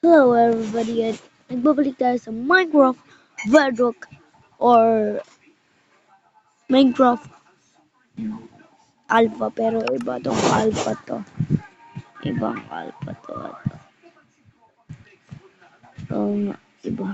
Hello everybody at nagbabalik tayo sa Minecraft Bedrock or Minecraft Alpha pero iba tong Alpha to. Ibang Alpha to. Nga, iba.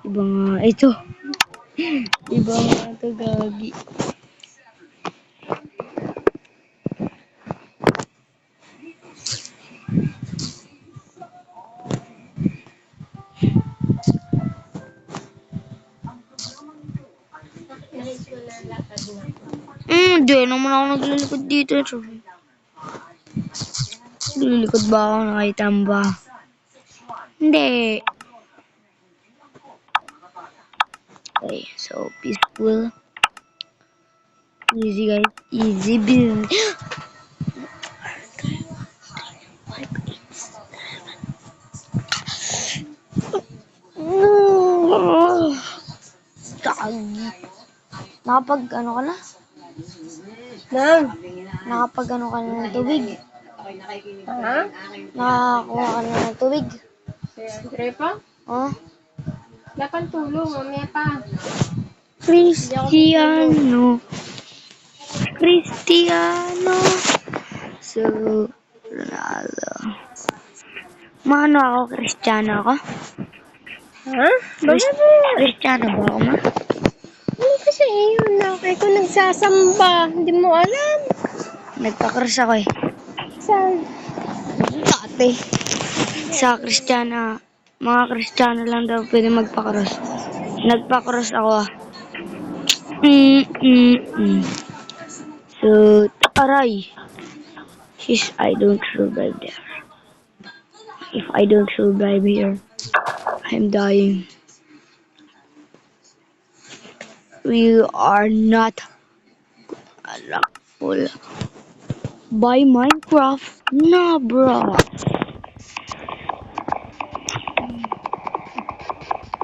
Iba nga ito. Iba nga to gagi. Di naman ako naglilikod dito. Naglilikod ba ako? Nakitamba? Hindi. Okay, so peaceful. Easy guys. Easy build. Gagi. Nakapag ano ka na? Nakapag ano ka na ng tubig? Ha? Nakakuha ka na ng tubig? Siyempre pa? Oh? Dapat tulong, mamaya pa. Cristiano. Cristiano. So, Ronaldo. Mano ako? Cristiano ako? Ha? Bakit mo? Cristiano ba ako, ma? Ano kasi yun na? Kaya nagsasamba, hindi mo alam. Nagpa-cross ako eh. Saan? Dati. Sa Cristiano. Mga Cristiano lang daw pwede magpa-cross. Nagpa-cross ako ah. So, aray. I don't survive there. If I don't survive here, I'm dying. We are not full by Minecraft. Nah, bro.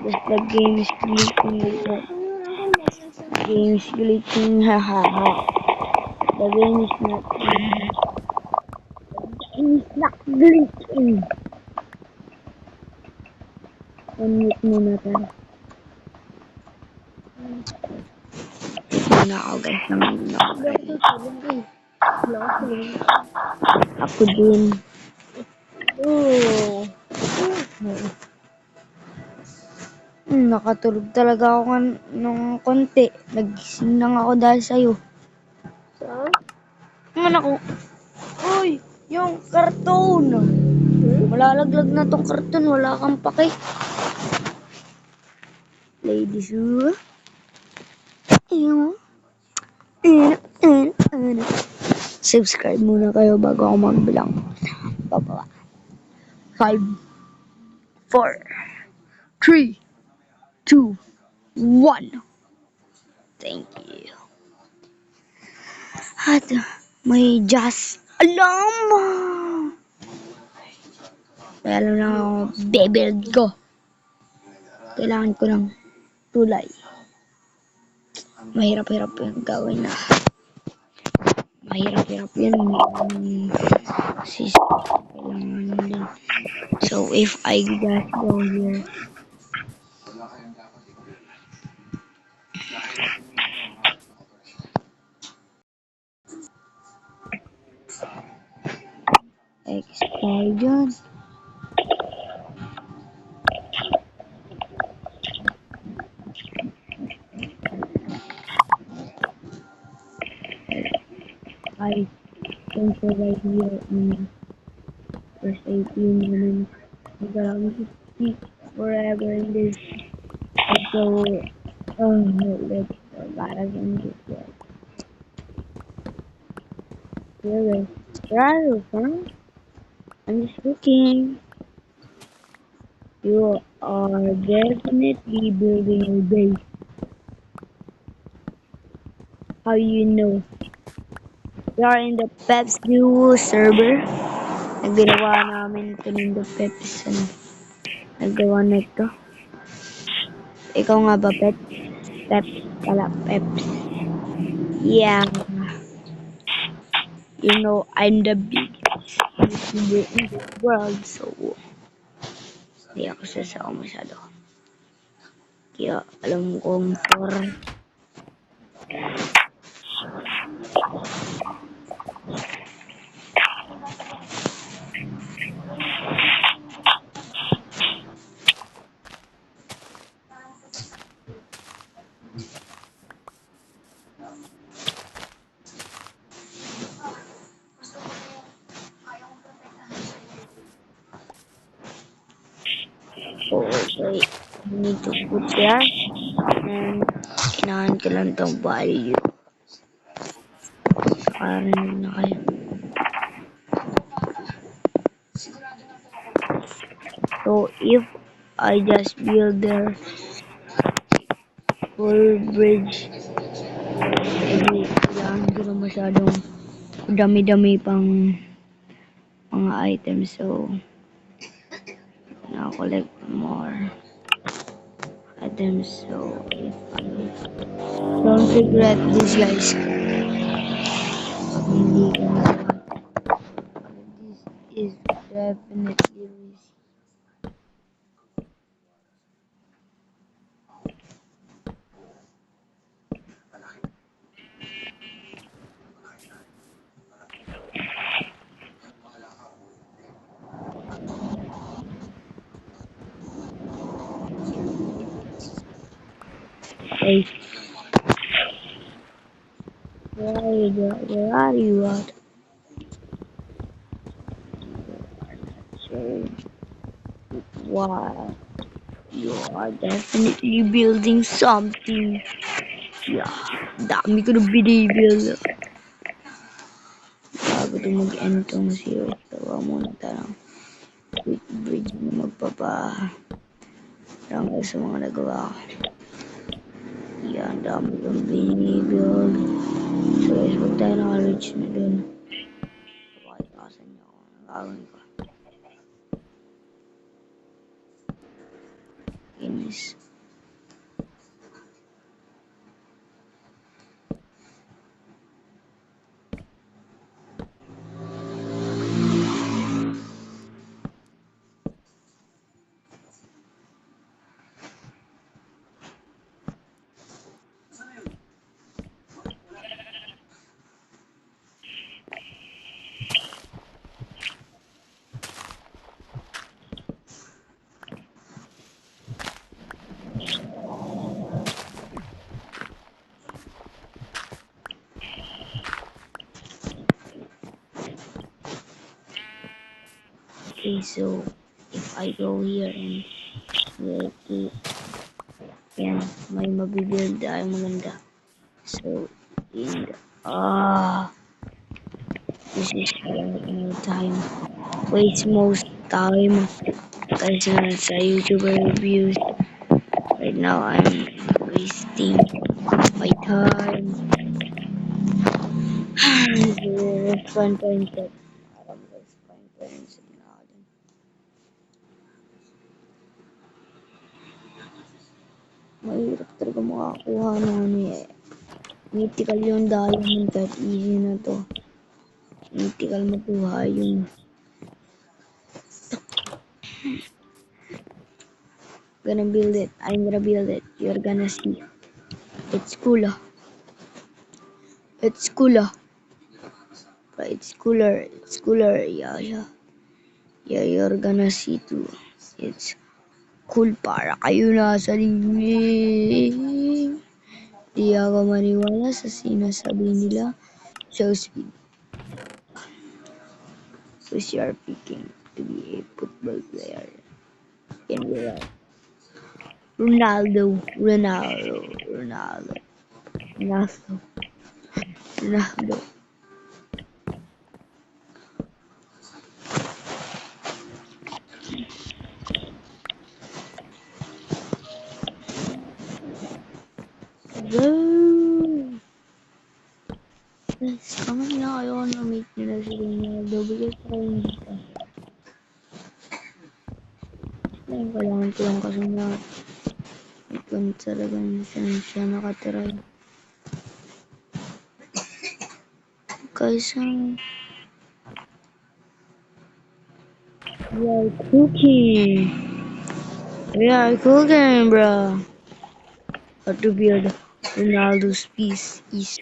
The game is glitching. The game is glitching. Haha. The game is not glitching. The game is not glitching. Unmute muna tayo. Muna ako guys. Ako din. Nakatulog talaga ako nung konti. Nagising lang ako dahil sa'yo. Saan? Ang ako. Uy! Yung karton! Malalaglag na tong karton. Wala kang pake. Ladies, ayun. Subscribe muna kayo bago ako magbilang. Bababa. 5, 4, 3, 2, 1. Thank you. At may just alam. May alam na ako, baby ko. Kailangan ko ng tulay. Mahirap-hirap yung gawin na. Mahirap-hirap yun. Kailangan din. So, if I just go here. Expire dyan. I can survive here in first 18 minutes. I'm gonna speak forever in this. So, let's survive in this world. Here, huh? I'm just looking. You are definitely building a base. How you know? We are in the Peps Duo server. Naggawa namin ito ng the Peps. Naggawa na ito. Ikaw nga ba, Peps? Peps pala, Peps. Yeah. You know, I'm the biggest. in this world. So, hindi ako sasawa masyado. Kaya alam kong okay, you need to put here. And inahan ko lang tong value. Nakarinig na kayo. So, if I just build their full bridge, hindi kailangan ko na masyadong dami-dami pang mga items. So, na-collect more items. So, if I don't regret this, guys. Hindi ko na. This is definitely risky. Hey, where are you at? So, wow, you are definitely building something. Yeah, dami ko na binibuild. Bago ito mag-end tong series, gawa muna tayo ng quick bridge na magpaparangay sa mga nagawa ko. Yan, dami kong binibuild. So guys, huwag tayo naka-reach na dun. Pakikasan niyo ako. Nagagawin ko. Inis. Okay, so if I go here and okay, yan, may mabibuild tayo maganda. So, in this is my time. Waste most time kasi sa YouTuber reviews. Right now, I'm wasting my time. So, fun point set. Alam guys, fun point set na ako dun. Mahirap talaga makakuha ng ano eh. Mythical yung diamond kahit easy na to. Mythical makuha yung gonna build it. I'm gonna build it. You're gonna see. It's cool. It's cool. It's cooler. It's cooler. Yeah, yeah. Yeah, you're gonna see too. It's cool para kayo nasa limit. Di ako maniwala sa sinasabi nila. So speed. Who's you're picking to be a football player? Can be right. Ronaldo. Ronaldo. Ronaldo. Ronaldo. Ronaldo. Woo! Guys, comment na kayo kung na-meet nyo na si Ronaldo. Bigay pa kayo dito. Ngayon, kailangan ko lang kasi na ikaw talagang siya nakatira. Guys, We are cooking. We are cooking, bro. How to build Ronaldo's piece is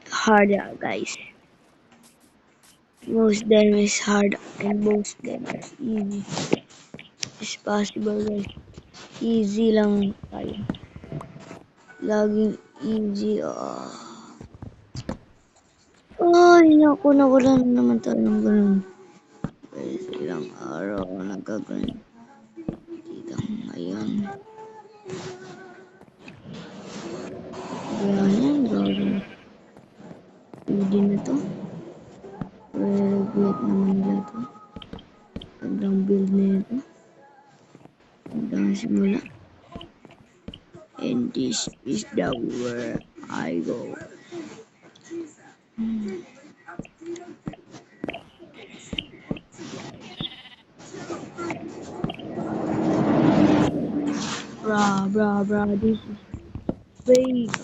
harder, guys. Most them is hard and most them are easy. It's possible, guys. Easy lang tayo. Laging easy. Ay, naku, nawala na naman tayo ng ganun. Guys, ilang araw ako nagkaganyan. Dito ngayon. Ganyan, gagawin. Pwede na to. Regret naman nila to. Gandang build na ito. Gandang simula. And this is the where I go. Bruh, this is fake.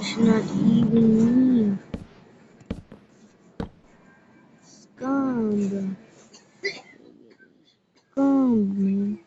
It's not even me. Scam, bruh. Scam, man.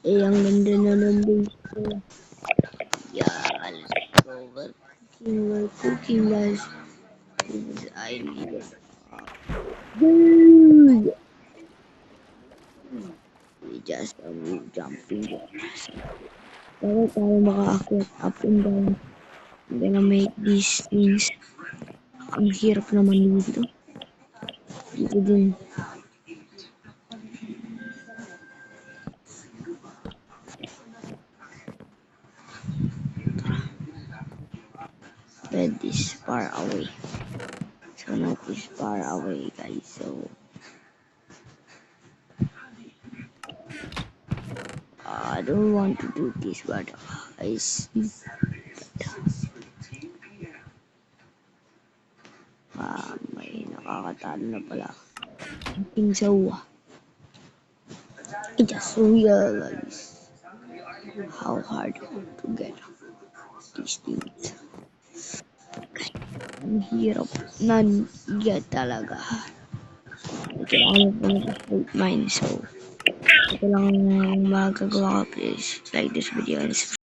Eh, ang ganda na ng base ko. Yeah, let's go. We're cooking, guys. Because I need it. Dude! We just jumping there. Bago tayo makaakyat up and down. I'm gonna make these things. Ang hirap naman dito. Dito din. Bed is far away. So now is far away, guys. So I don't want to do this, but I see. May nakakatalo na pala. Ating sawa. I just realized how hard to get these things. Ang hirap nan-get talaga. Kailangan mo pa straight mine. So, ito lang ang magagawa ko. Please like this video and subscribe.